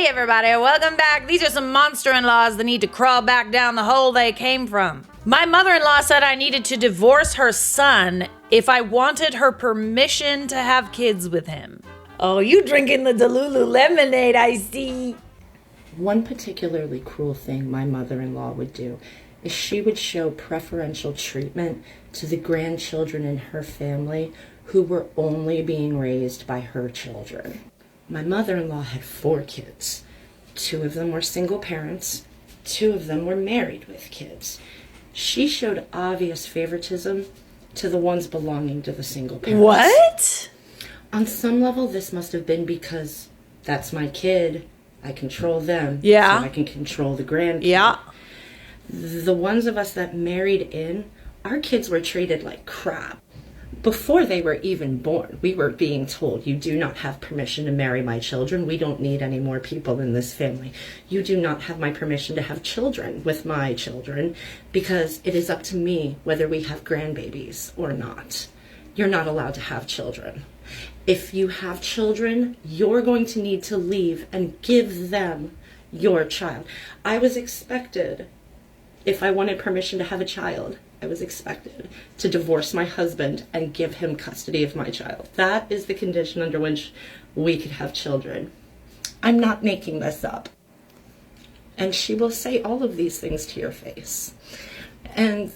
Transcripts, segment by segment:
Hey everybody, welcome back. These are some monster-in-laws that need to crawl back down the hole they came from. My mother-in-law said I needed to divorce her son if I wanted her permission to have kids with him. Oh, you drinking the Delulu lemonade, I see. One particularly cruel thing my mother-in-law would do is she would show preferential treatment to the grandchildren in her family who were only being raised by her children. My mother-in-law had 4 kids. 2 of them were single parents. 2 of them were married with kids. She showed obvious favoritism to the ones belonging to the single parents. What? On some level, this must have been because that's my kid. I control them. Yeah. So I can control the grandkids. Yeah. The ones of us that married in, our kids were treated like crap. Before they were even born, we were being told, you do not have permission to marry my children. We don't need any more people in this family. You do not have my permission to have children with my children because it is up to me whether we have grandbabies or not. You're not allowed to have children. If you have children, you're going to need to leave and give them your child. I was expected, if I wanted permission to have a child, I was expected to divorce my husband and give him custody of my child. That is the condition under which we could have children. I'm not making this up. And she will say all of these things to your face. And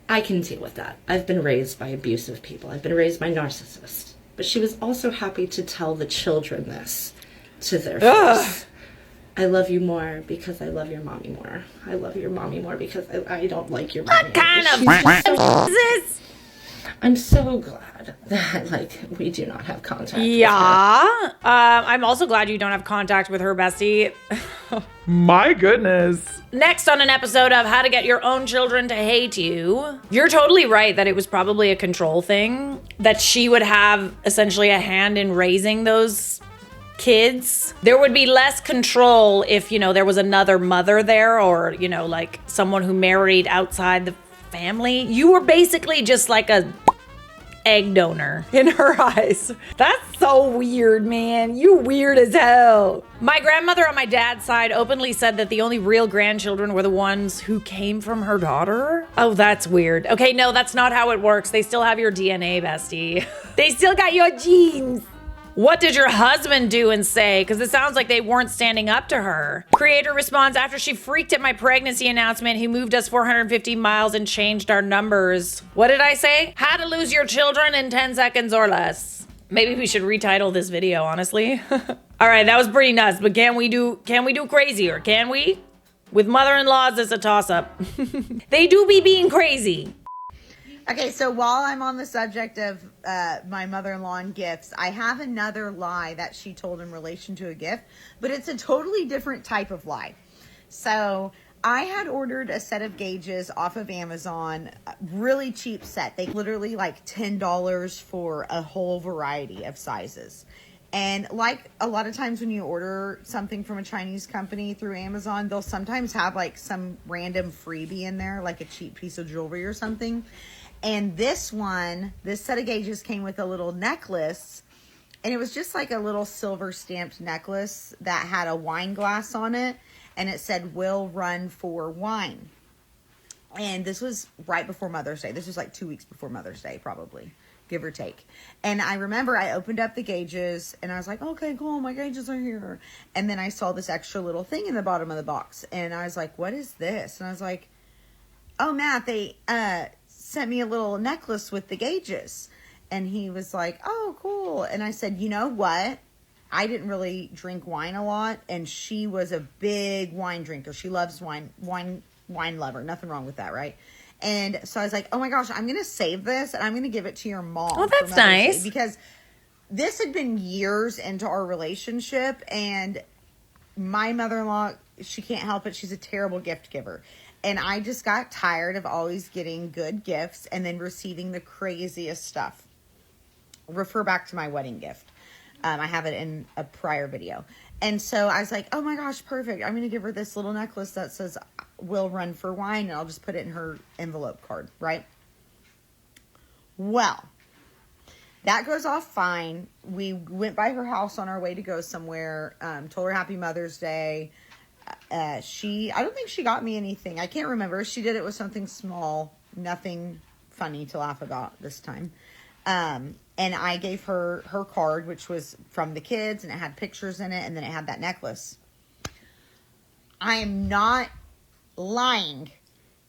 I can deal with that. I've been raised by abusive people. I've been raised by narcissists. But she was also happy to tell the children this to their face. I love you more because I love your mommy more. I love your mommy more because I don't like your mommy. What kind of is this? I'm so glad that, we do not have contact with Yeah. I'm also glad you don't have contact with her bestie. My goodness. Next on an episode of How to Get Your Own Children to Hate You, you're totally right that it was probably a control thing, that she would have essentially a hand in raising those kids. There would be less control if, there was another mother there or, someone who married outside the family. You were basically just like a egg donor in her eyes. That's so weird, man. You weird as hell. My grandmother on my dad's side openly said that the only real grandchildren were the ones who came from her daughter. Oh, that's weird. Okay, no, that's not how it works. They still have your DNA, bestie. They still got your genes. What did your husband do and say? Because it sounds like they weren't standing up to her. Creator responds, after she freaked at my pregnancy announcement, he moved us 450 miles and changed our numbers. What did I say? How to lose your children in 10 seconds or less. Maybe we should retitle this video, honestly. All right, that was pretty nuts, but can we do crazier? Can we? With mother-in-laws, it's a toss-up. They do be being crazy. Okay, so while I'm on the subject of my mother-in-law and gifts, I have another lie that she told in relation to a gift, but it's a totally different type of lie. So I had ordered a set of gauges off of Amazon, a really cheap set. They literally like $10 for a whole variety of sizes. And like a lot of times when you order something from a Chinese company through Amazon, they'll sometimes have like some random freebie in there, like a cheap piece of jewelry or something. And this set of gauges came with a little necklace, and it was just like a little silver stamped necklace that had a wine glass on it, and it said, "Will run for wine." And this was right before Mother's Day. This was like 2 weeks before Mother's Day, probably, give or take. And I remember I opened up the gauges, and I was like, okay, cool, my gauges are here. And then I saw this extra little thing in the bottom of the box, and I was like, what is this? And I was like, oh, Matt, they sent me a little necklace with the gauges. And he was like, oh, cool. And I said, you know what? I didn't really drink wine a lot, and she was a big wine drinker. She loves wine lover. Nothing wrong with that, right? And so I was like, oh my gosh, I'm going to save this, and I'm going to give it to your mom. Oh, that's nice. Because this had been years into our relationship, and my mother-in-law, she can't help it. She's a terrible gift giver. And I just got tired of always getting good gifts and then receiving the craziest stuff. Refer back to my wedding gift. I have it in a prior video. And so I was like, oh my gosh, perfect. I'm going to give her this little necklace that says, "Will run for wine." And I'll just put it in her envelope card, right? Well, That goes off fine. We went by her house on our way to go somewhere. Told her Happy Mother's Day. I don't think she got me anything. I can't remember. She did it with something small. Nothing funny to laugh about this time. And I gave her card, which was from the kids, and it had pictures in it, and then it had that necklace. I am not lying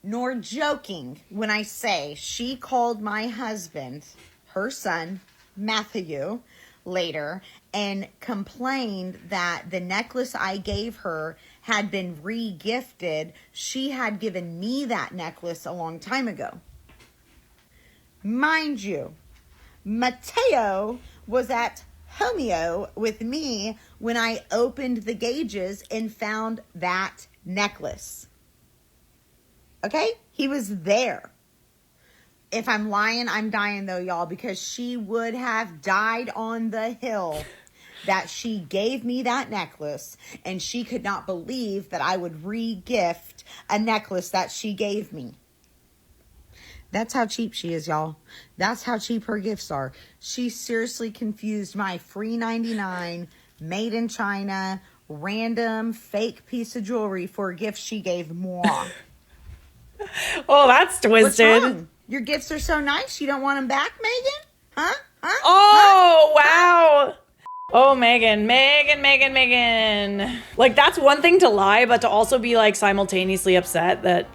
nor joking when I say she called my husband, her son, Matthew, later and complained that the necklace I gave her had been re-gifted. She had given me that necklace a long time ago. Mind you, Mateo was at Homeo with me when I opened the gauges and found that necklace. Okay? He was there. If I'm lying, I'm dying though, y'all, because she would have died on the hill that she gave me that necklace, and she could not believe that I would re-gift a necklace that she gave me. That's how cheap she is, y'all. That's how cheap her gifts are. She seriously confused my free 99, made in China, random fake piece of jewelry for a gift she gave moi. Oh, that's twisted. What's wrong? Your gifts are so nice. You don't want them back, Megan? Huh? Oh, wow. Oh, Megan. Like, that's one thing to lie, but to also be, like, simultaneously upset that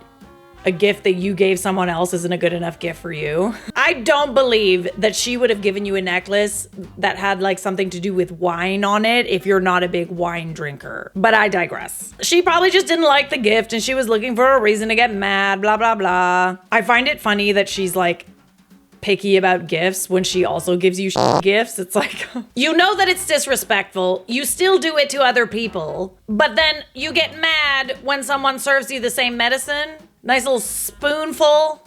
a gift that you gave someone else isn't a good enough gift for you. I don't believe that she would have given you a necklace that had like something to do with wine on it if you're not a big wine drinker. But I digress. She probably just didn't like the gift and she was looking for a reason to get mad, blah, blah, blah. I find it funny that she's like picky about gifts when she also gives you gifts. It's like, you know that it's disrespectful. You still do it to other people, but then you get mad when someone serves you the same medicine. Nice little spoonful.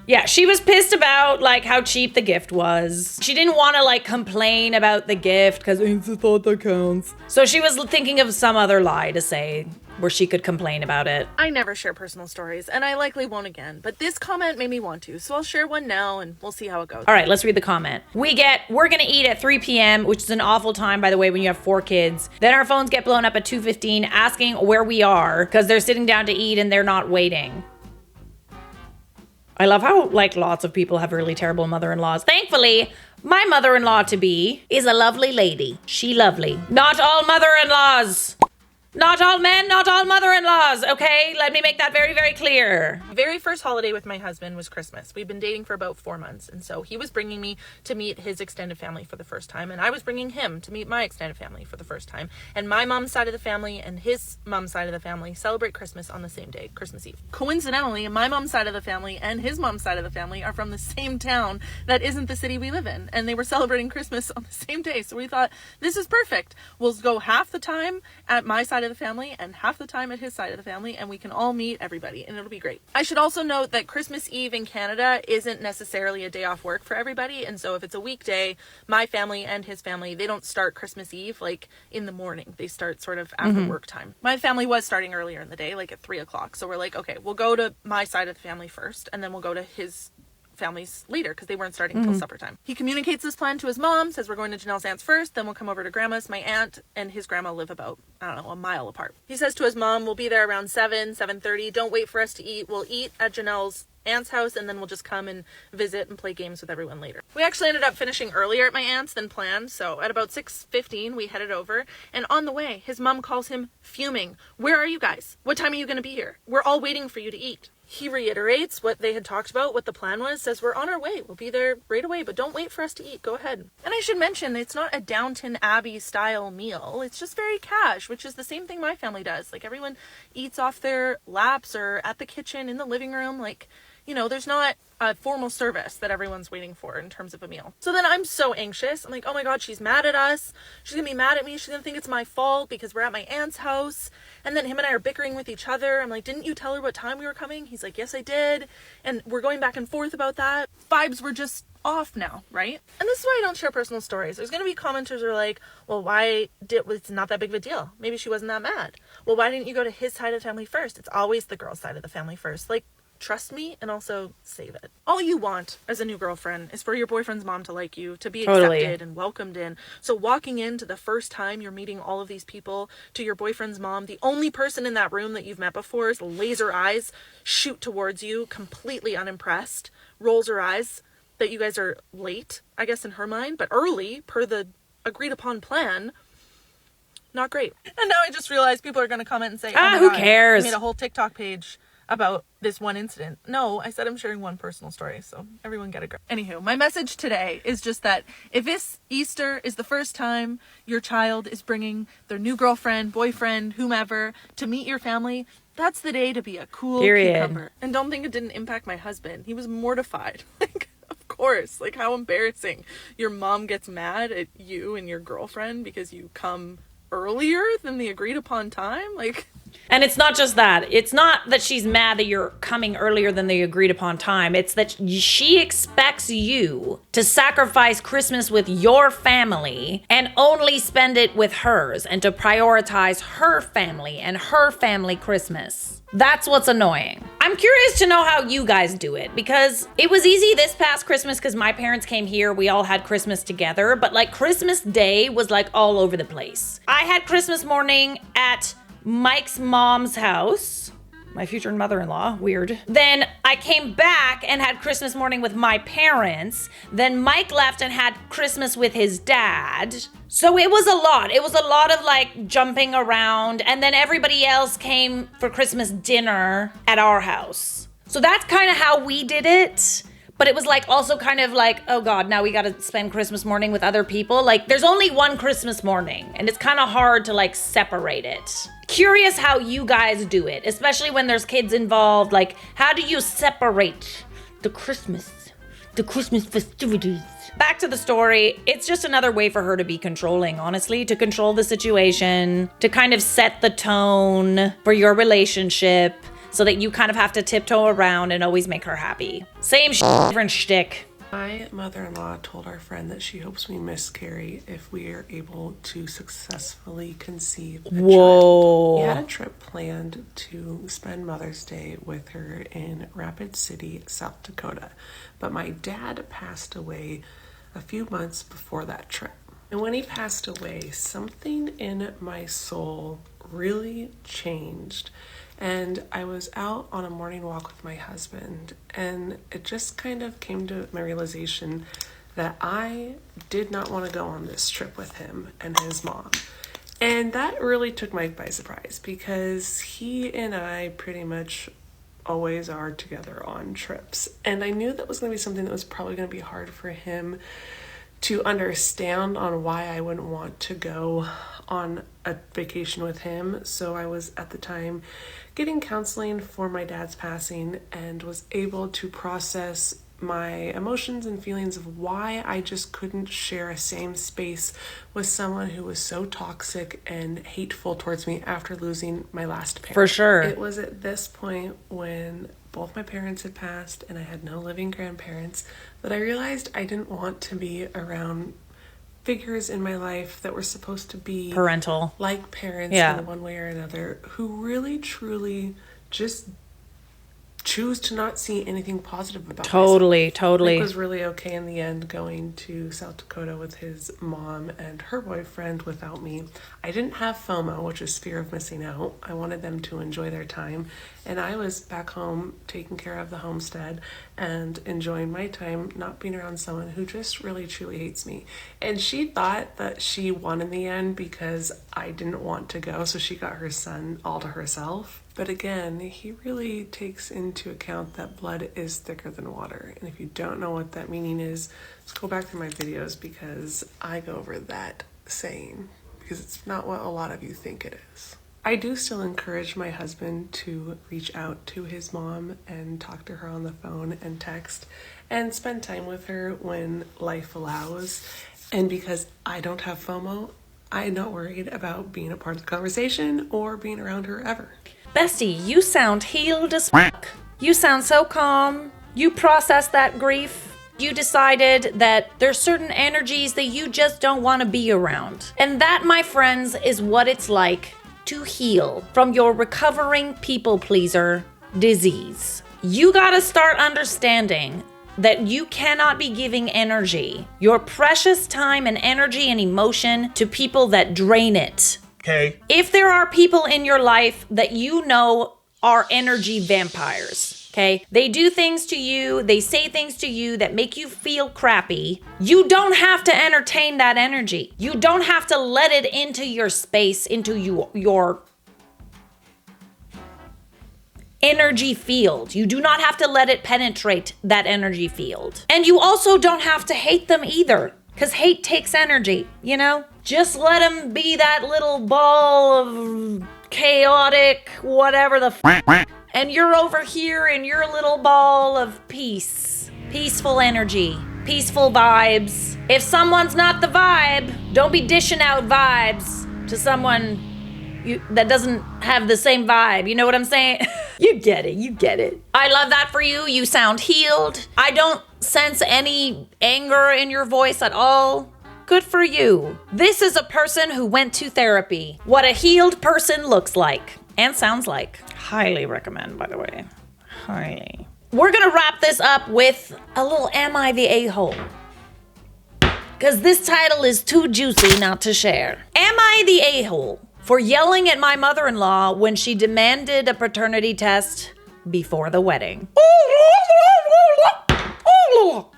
Yeah, she was pissed about like how cheap the gift was. She didn't want to like complain about the gift because it's the thought that counts. So she was thinking of some other lie to say where she could complain about it. I never share personal stories, and I likely won't again, but this comment made me want to, so I'll share one now and we'll see how it goes. All right, let's read the comment. We're gonna eat at 3 p.m., which is an awful time, by the way, when you have 4 kids. Then our phones get blown up at 2:15 asking where we are because they're sitting down to eat and they're not waiting. I love how like lots of people have really terrible mother-in-laws. Thankfully, my mother-in-law-to-be is a lovely lady. She lovely. Not all mother-in-laws. Not all men, not all mother-in-laws, okay? Let me make that very, very clear. Very first holiday with my husband was Christmas. We've been dating for about 4 months, and so he was bringing me to meet his extended family for the first time, and I was bringing him to meet my extended family for the first time. And my mom's side of the family and his mom's side of the family celebrate Christmas on the same day, Christmas Eve. Coincidentally, my mom's side of the family and his mom's side of the family are from the same town that isn't the city we live in, and they were celebrating Christmas on the same day. So we thought, this is perfect. We'll go half the time at my side of the family and half the time at his side of the family, and we can all meet everybody and it'll be great. I should also note that Christmas Eve in Canada isn't necessarily a day off work for everybody, and so if it's a weekday, my family and his family, they don't start Christmas Eve like in the morning. They start sort of after work time. My family was starting earlier in the day, like at 3 o'clock, so we're like, okay, we'll go to my side of the family first and then we'll go to his families later because they weren't starting until supper time. He communicates this plan to his mom, says we're going to Janelle's aunt's first, then we'll come over to grandma's. My aunt and his grandma live about, I don't know, a mile apart. He says to his mom, we'll be there around 7:30. Don't wait for us to eat. We'll eat at Janelle's aunt's house and then we'll just come and visit and play games with everyone later. We actually ended up finishing earlier at my aunt's than planned, so at about 6:15 we headed over, and on the way his mom calls him fuming. Where are you guys? What time are you going to be here? We're all waiting for you to eat. He reiterates what they had talked about, what the plan was, says we're on our way. We'll be there right away, but don't wait for us to eat. Go ahead. And I should mention, it's not a Downton Abbey style meal. It's just very cash, which is the same thing my family does. Like everyone eats off their laps or at the kitchen in the living room. Like, you know, there's not a formal service that everyone's waiting for in terms of a meal. So then I'm so anxious. I'm like, oh my God, she's mad at us. She's gonna be mad at me. She's gonna think it's my fault because we're at my aunt's house. And then him and I are bickering with each other. I'm like, didn't you tell her what time we were coming? He's like, yes, I did. And we're going back and forth about that. Vibes were just off now, right? And this is why I don't share personal stories. There's gonna be commenters who are like, well, it's not that big of a deal. Maybe she wasn't that mad. Well, why didn't you go to his side of the family first? It's always the girl's side of the family first. Like, trust me and also save it. All you want as a new girlfriend is for your boyfriend's mom to like you, to be accepted and welcomed in. So walking into the first time you're meeting all of these people, to your boyfriend's mom, the only person in that room that you've met before is laser eyes, shoot towards you, completely unimpressed, rolls her eyes that you guys are late, I guess in her mind, but early per the agreed upon plan. Not great. And now I just realized people are going to comment and say, oh my who God, cares? I made a whole TikTok page about this one incident. No, I said I'm sharing one personal story, so everyone get a grip. Anywho, my message today is just that if this Easter is the first time your child is bringing their new girlfriend, boyfriend, whomever, to meet your family, that's the day to be a cool cucumber. And don't think it didn't impact my husband. He was mortified. Like, of course. Like, how embarrassing. Your mom gets mad at you and your girlfriend because you come earlier than the agreed upon time. Like, and it's not just that. It's not that she's mad that you're coming earlier than the agreed upon time. It's that she expects you to sacrifice Christmas with your family and only spend it with hers, and to prioritize her family and her family Christmas. That's what's annoying. I'm curious to know how you guys do it, because it was easy this past Christmas because my parents came here. We all had Christmas together, but like Christmas Day was like all over the place. I had Christmas morning at Mike's mom's house, my future mother-in-law, weird. Then I came back and had Christmas morning with my parents. Then Mike left and had Christmas with his dad. So it was a lot. It was a lot of like jumping around. And then everybody else came for Christmas dinner at our house. So that's kind of how we did it. But it was like also kind of like, oh God, now we got to spend Christmas morning with other people. Like there's only one Christmas morning and it's kind of hard to like separate it. Curious how you guys do it, especially when there's kids involved. Like, how do you separate the Christmas festivities? Back to the story. It's just another way for her to be controlling, honestly, to control the situation, to kind of set the tone for your relationship, so that you kind of have to tiptoe around and always make her happy. Same different shtick. My mother-in-law told our friend that she hopes we miscarry if we are able to successfully conceive a child. We had a trip planned to spend Mother's Day with her in Rapid City, South Dakota, but my dad passed away a few months before that trip. And when he passed away, something in my soul really changed. And I was out on a morning walk with my husband, and it just kind of came to my realization that I did not want to go on this trip with him and his mom. And that really took Mike by surprise, because he and I pretty much always are together on trips. And I knew that was going to be something that was probably going to be hard for him to understand on why I wouldn't want to go on a vacation with him. So I was at the time getting counseling for my dad's passing and was able to process my emotions and feelings of why I just couldn't share a same space with someone who was so toxic and hateful towards me after losing my last parent. For sure. It was at this point, when both my parents had passed and I had no living grandparents, that I realized I didn't want to be around figures in my life that were supposed to be parental, like parents in one way or another, who really truly just choose to not see anything positive about Totally. Mike was really okay in the end going to South Dakota with his mom and her boyfriend without me. I didn't have FOMO, which is fear of missing out. I wanted them to enjoy their time, and I was back home taking care of the homestead and enjoying my time, not being around someone who just really truly hates me. And she thought that she won in the end because I didn't want to go, so she got her son all to herself. But again, he really takes into account that blood is thicker than water. And if you don't know what that meaning is, just go back to my videos, because I go over that saying, because it's not what a lot of you think it is. I do still encourage my husband to reach out to his mom and talk to her on the phone and text and spend time with her when life allows. And because I don't have FOMO, I'm not worried about being a part of the conversation or being around her ever. Bestie, you sound healed as fuck. You sound so calm. You processed that grief. You decided that there's certain energies that you just don't want to be around. And that, my friends, is what it's like to heal from your recovering people pleaser disease. You gotta start understanding that you cannot be giving energy, your precious time and energy and emotion, to people that drain it. Okay. If there are people in your life that you know are energy vampires, okay? They do things to you, they say things to you that make you feel crappy. You don't have to entertain that energy. You don't have to let it into your space, into your energy field. You do not have to let it penetrate that energy field. And you also don't have to hate them either, because hate takes energy, you know? Just let them be that little ball of chaotic whatever the and you're over here in your little ball of peace. Peaceful energy. Peaceful vibes. If someone's not the vibe, don't be dishing out vibes to someone that doesn't have the same vibe. You know what I'm saying? You get it. I love that for you. You sound healed. I don't sense any anger in your voice at all. Good for you. This is a person who went to therapy. What a healed person looks like and sounds like. Highly recommend, by the way. Highly. We're gonna wrap this up with a little Am I the A-hole? Because this title is too juicy not to share. Am I the a-hole for yelling at my mother-in-law when she demanded a paternity test before the wedding?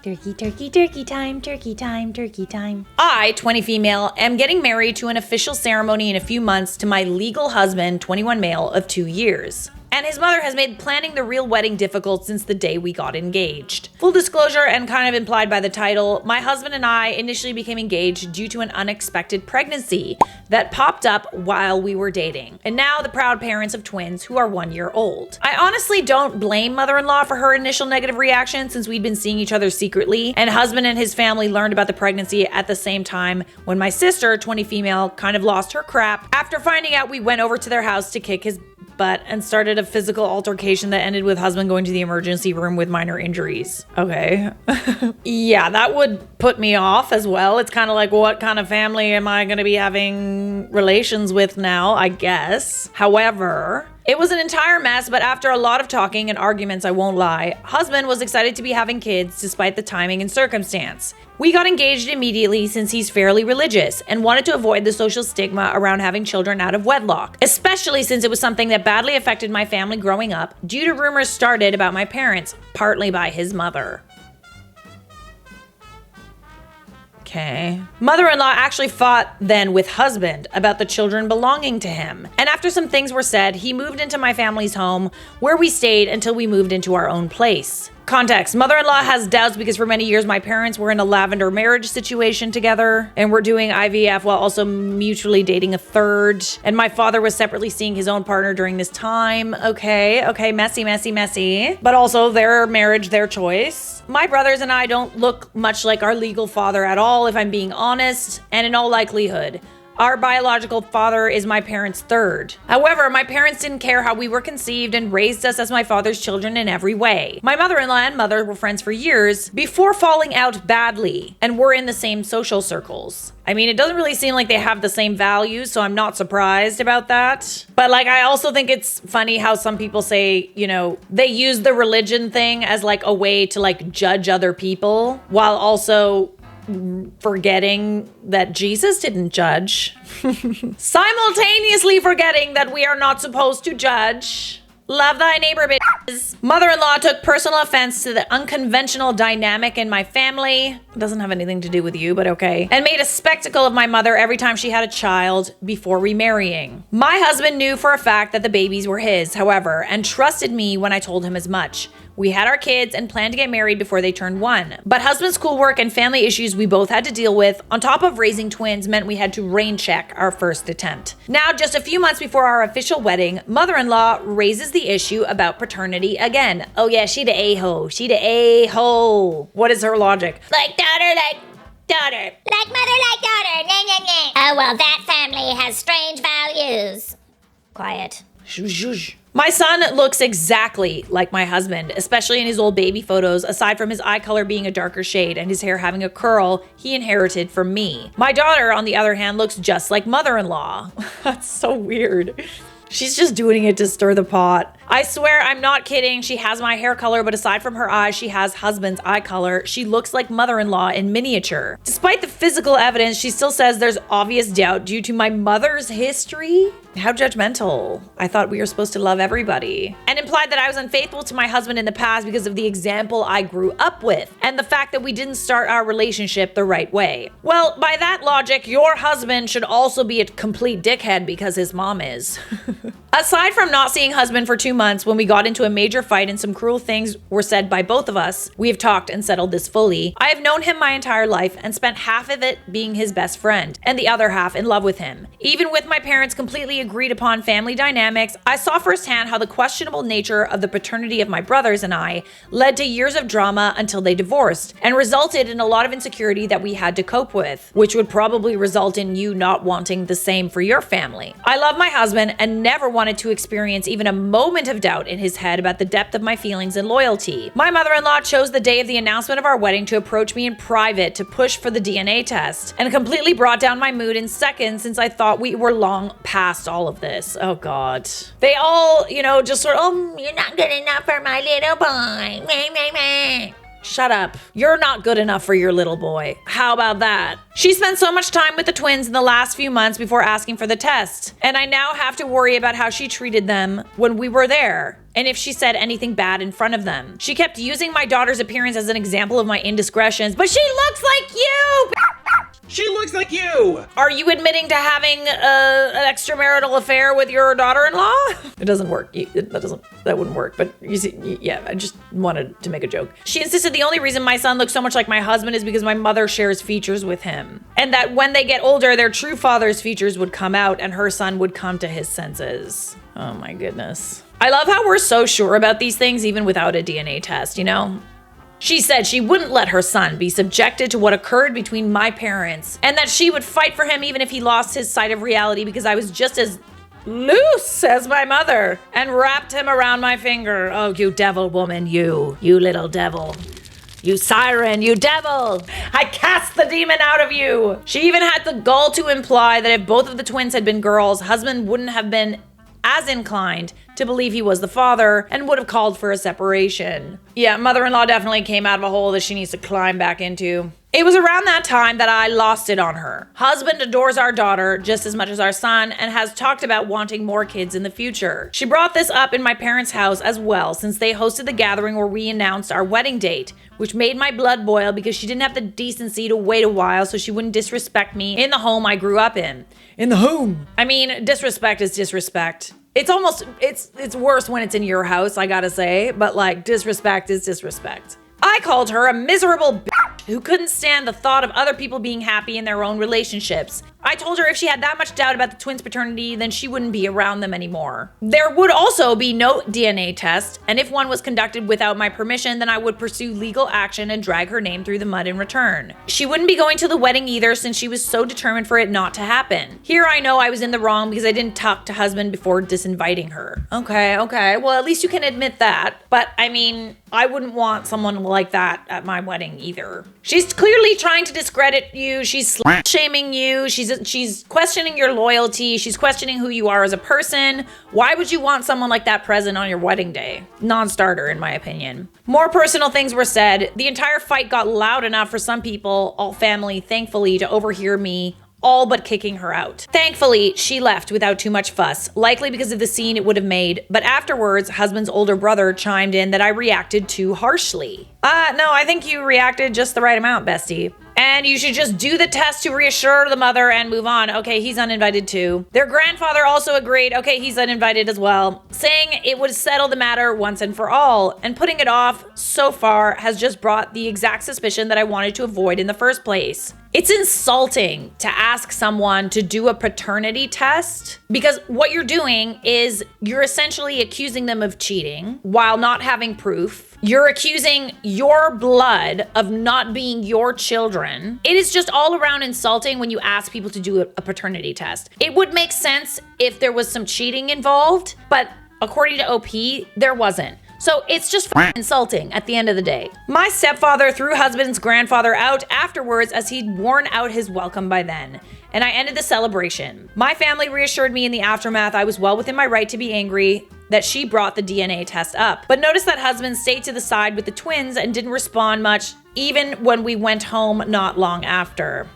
Turkey time. I, 20 female, am getting married to an official ceremony in a few months to my legal husband, 21 male, of 2 years. And his mother has made planning the real wedding difficult since the day we got engaged. Full disclosure, and kind of implied by the title, my husband and I initially became engaged due to an unexpected pregnancy that popped up while we were dating. And now the proud parents of twins who are 1 year old. I honestly don't blame mother-in-law for her initial negative reaction since we'd been seeing each other secretly, and husband and his family learned about the pregnancy at the same time when my sister, 20 female, kind of lost her crap. After finding out, we went over to their house to kick his butt and started a physical altercation that ended with husband going to the emergency room with minor injuries. Okay. Yeah, that would put me off as well. It's kind of like, what kind of family am I going to be having relations with now, I guess. However, it was an entire mess, but after a lot of talking and arguments, I won't lie, husband was excited to be having kids despite the timing and circumstance. We got engaged immediately since he's fairly religious and wanted to avoid the social stigma around having children out of wedlock, especially since it was something that badly affected my family growing up due to rumors started about my parents, partly by his mother. Okay. Mother-in-law actually fought then with husband about the children belonging to him. And after some things were said, he moved into my family's home where we stayed until we moved into our own place. Context: mother-in-law has doubts because for many years my parents were in a lavender marriage situation together and were doing IVF while also mutually dating a third. And my father was separately seeing his own partner during this time. Okay, messy. But also their marriage, their choice. My brothers and I don't look much like our legal father at all, if I'm being honest, and in all likelihood, our biological father is my parents' third. However, my parents didn't care how we were conceived and raised us as my father's children in every way. My mother-in-law and mother were friends for years before falling out badly and were in the same social circles. I mean, it doesn't really seem like they have the same values, so I'm not surprised about that. But like, I also think it's funny how some people say, you know, they use the religion thing as like a way to like judge other people while also forgetting that Jesus didn't judge. Simultaneously forgetting that we are not supposed to judge. Love thy neighbor, bitches. Mother-in-law took personal offense to the unconventional dynamic in my family. It doesn't have anything to do with you, but okay. And made a spectacle of my mother every time she had a child before remarrying. My husband knew for a fact that the babies were his, however, and trusted me when I told him as much. We had our kids and planned to get married before they turned 1. But husband's schoolwork and family issues we both had to deal with, on top of raising twins, meant we had to rain check our first attempt. Now, just a few months before our official wedding, mother-in-law raises the issue about paternity again. Oh yeah, she the a-hole. She the a-hole. What is her logic? Like daughter, like daughter. Like mother, like daughter. Nah, nah, nah. Oh, well, that family has strange values. Quiet. Shush. My son looks exactly like my husband, especially in his old baby photos, aside from his eye color being a darker shade and his hair having a curl he inherited from me. My daughter, on the other hand, looks just like mother-in-law. That's so weird. She's just doing it to stir the pot. I swear I'm not kidding. She has my hair color, but aside from her eyes, she has husband's eye color. She looks like mother-in-law in miniature. Despite the physical evidence, she still says there's obvious doubt due to my mother's history. How judgmental. I thought we were supposed to love everybody. And implied that I was unfaithful to my husband in the past because of the example I grew up with and the fact that we didn't start our relationship the right way. Well, by that logic, your husband should also be a complete dickhead because his mom is. Aside from not seeing husband for 2 months when we got into a major fight and some cruel things were said by both of us, we have talked and settled this fully. I have known him my entire life and spent half of it being his best friend and the other half in love with him. Even with my parents' completely agreed upon family dynamics, I saw firsthand how the questionable nature of the paternity of my brothers and I led to years of drama until they divorced and resulted in a lot of insecurity that we had to cope with, which would probably result in you not wanting the same for your family. I love my husband and never wanted to experience even a moment of doubt in his head about the depth of my feelings and loyalty. My mother-in-law chose the day of the announcement of our wedding to approach me in private to push for the DNA test and completely brought down my mood in seconds since I thought we were long past all of this. Oh God. They all, just sort of, oh, you're not good enough for my little boy. Meh, meh, meh. Shut up. You're not good enough for your little boy. How about that? She spent so much time with the twins in the last few months before asking for the test, and I now have to worry about how she treated them when we were there, and if she said anything bad in front of them. She kept using my daughter's appearance as an example of my indiscretions, but she looks like you! She looks like you! Are you admitting to having an extramarital affair with your daughter-in-law? It doesn't work. That wouldn't work. But you see, yeah, I just wanted to make a joke. She insisted the only reason my son looks so much like my husband is because my mother shares features with him. And that when they get older, their true father's features would come out and her son would come to his senses. Oh my goodness. I love how we're so sure about these things even without a DNA test, She said she wouldn't let her son be subjected to what occurred between my parents and that she would fight for him even if he lost his sight of reality because I was just as loose as my mother and wrapped him around my finger. Oh, you devil woman, you little devil. You siren, you devil! I cast the demon out of you! She even had the gall to imply that if both of the twins had been girls, husband wouldn't have been as inclined to believe he was the father and would have called for a separation. Yeah, mother-in-law definitely came out of a hole that she needs to climb back into. It was around that time that I lost it on her. Husband adores our daughter just as much as our son and has talked about wanting more kids in the future. She brought this up in my parents' house as well since they hosted the gathering where we announced our wedding date, which made my blood boil because she didn't have the decency to wait a while so she wouldn't disrespect me in the home I grew up in. In the home. I mean, disrespect is disrespect. It's worse when it's in your house, I gotta say, but disrespect is disrespect. I called her a miserable bitch who couldn't stand the thought of other people being happy in their own relationships. I told her if she had that much doubt about the twins' paternity, then she wouldn't be around them anymore. There would also be no DNA test, and if one was conducted without my permission, then I would pursue legal action and drag her name through the mud in return. She wouldn't be going to the wedding either since she was so determined for it not to happen. Here I know I was in the wrong because I didn't talk to husband before disinviting her. Okay, well at least you can admit that. But I mean, I wouldn't want someone like that at my wedding either. She's clearly trying to discredit you. She's shaming you. She's questioning your loyalty. She's questioning who you are as a person. Why would you want someone like that present on your wedding day? Non-starter, in my opinion. More personal things were said. The entire fight got loud enough for some people, all family, thankfully, to overhear me all but kicking her out. Thankfully, she left without too much fuss, likely because of the scene it would have made, but afterwards, husband's older brother chimed in that I reacted too harshly. No, I think you reacted just the right amount, bestie. And you should just do the test to reassure the mother and move on. Okay, he's uninvited too. Their grandfather also agreed. Okay, he's uninvited as well. Saying it would settle the matter once and for all. And putting it off so far has just brought the exact suspicion that I wanted to avoid in the first place. It's insulting to ask someone to do a paternity test because what you're doing is you're essentially accusing them of cheating while not having proof. You're accusing your blood of not being your children. It is just all around insulting when you ask people to do a paternity test. It would make sense if there was some cheating involved, but according to OP, there wasn't. So it's just insulting at the end of the day. My stepfather threw husband's grandfather out afterwards as he'd worn out his welcome by then. And I ended the celebration. My family reassured me in the aftermath I was well within my right to be angry that she brought the DNA test up. But notice that husband stayed to the side with the twins and didn't respond much, even when we went home not long after.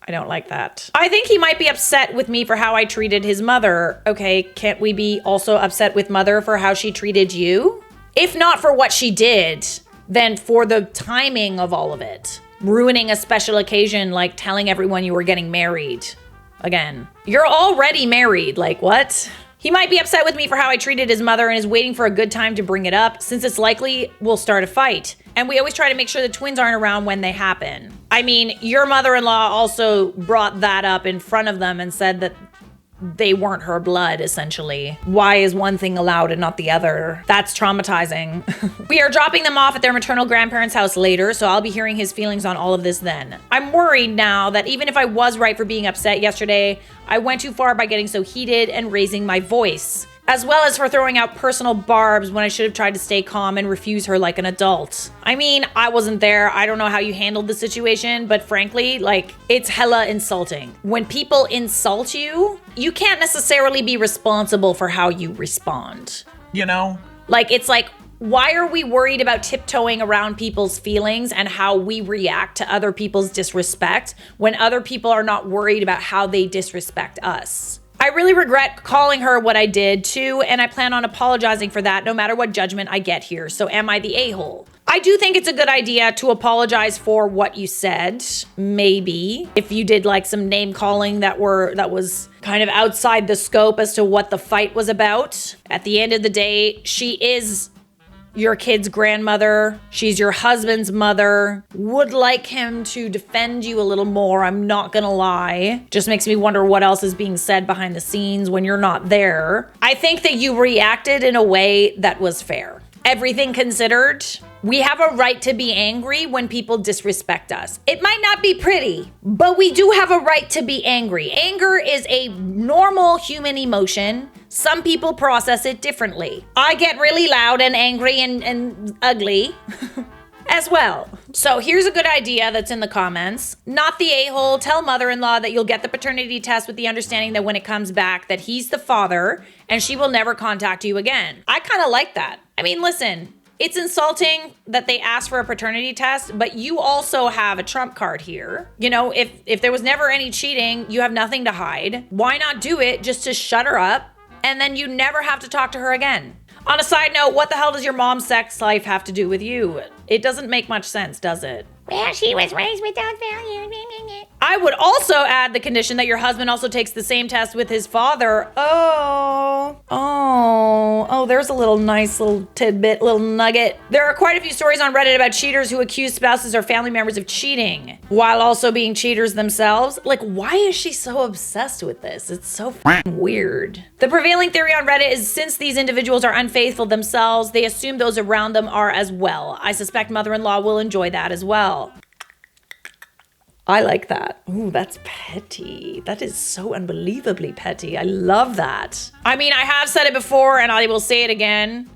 I don't like that. I think he might be upset with me for how I treated his mother. Okay, can't we be also upset with mother for how she treated you? If not for what she did, then for the timing of all of it. Ruining a special occasion like telling everyone you were getting married. Again, you're already married, like what? He might be upset with me for how I treated his mother and is waiting for a good time to bring it up, since it's likely we'll start a fight. And we always try to make sure the twins aren't around when they happen. I mean, your mother-in-law also brought that up in front of them and said that they weren't her blood, essentially. Why is one thing allowed and not the other? That's traumatizing. We are dropping them off at their maternal grandparents' house later, so I'll be hearing his feelings on all of this then. I'm worried now that even if I was right for being upset yesterday, I went too far by getting so heated and raising my voice, as well as for throwing out personal barbs when I should have tried to stay calm and refuse her like an adult. I mean, I wasn't there. I don't know how you handled the situation, but frankly, like, it's hella insulting. When people insult you, you can't necessarily be responsible for how you respond. You know? Like, it's like, why are we worried about tiptoeing around people's feelings and how we react to other people's disrespect when other people are not worried about how they disrespect us? I really regret calling her what I did too, and I plan on apologizing for that no matter what judgment I get here. So am I the a-hole? I do think it's a good idea to apologize for what you said. Maybe if you did like some name calling that was kind of outside the scope as to what the fight was about. At the end of the day, she is your kid's grandmother. She's your husband's mother. Would like him to defend you a little more, I'm not gonna lie. Just makes me wonder what else is being said behind the scenes when you're not there. I think that you reacted in a way that was fair. Everything considered, we have a right to be angry when people disrespect us. It might not be pretty, but we do have a right to be angry. Anger is a normal human emotion. Some people process it differently. I get really loud and angry and ugly as well. So here's a good idea that's in the comments. Not the a-hole, tell mother-in-law that you'll get the paternity test with the understanding that when it comes back that he's the father and she will never contact you again. I kind of like that. I mean, listen, it's insulting that they asked for a paternity test, but you also have a trump card here. You know, if there was never any cheating, you have nothing to hide. Why not do it just to shut her up? And then you never have to talk to her again. On a side note, what the hell does your mom's sex life have to do with you? It doesn't make much sense, does it? Well, she was raised with those values. I would also add the condition that your husband also takes the same test with his father. Oh, there's a little nice little tidbit, little nugget. There are quite a few stories on Reddit about cheaters who accuse spouses or family members of cheating while also being cheaters themselves. Like, why is she so obsessed with this? It's so weird. The prevailing theory on Reddit is since these individuals are unfaithful themselves, they assume those around them are as well. I suspect mother-in-law will enjoy that as well. I like that. Ooh, that's petty. That is so unbelievably petty. I love that. I mean, I have said it before and I will say it again.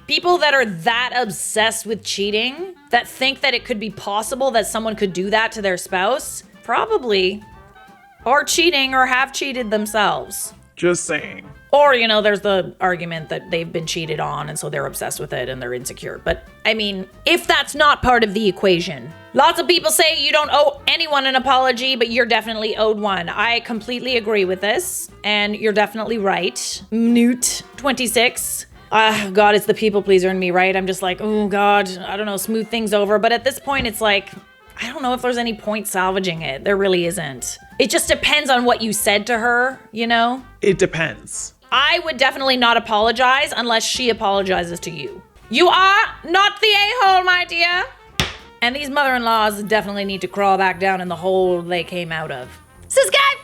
People that are that obsessed with cheating, that think that it could be possible that someone could do that to their spouse, probably are cheating or have cheated themselves. Just saying. Or, you know, there's the argument that they've been cheated on and so they're obsessed with it and they're insecure. But, I mean, if that's not part of the equation. Lots of people say you don't owe anyone an apology, but you're definitely owed one. I completely agree with this, and you're definitely right. Newt, 26. God, it's the people pleaser in me, right? I'm just like, oh, God, I don't know, smooth things over. But at this point, it's like, I don't know if there's any point salvaging it. There really isn't. It just depends on what you said to her, you know? It depends. I would definitely not apologize unless she apologizes to you. You are not the a-hole, my dear. And these mother-in-laws definitely need to crawl back down in the hole they came out of. Subscribe!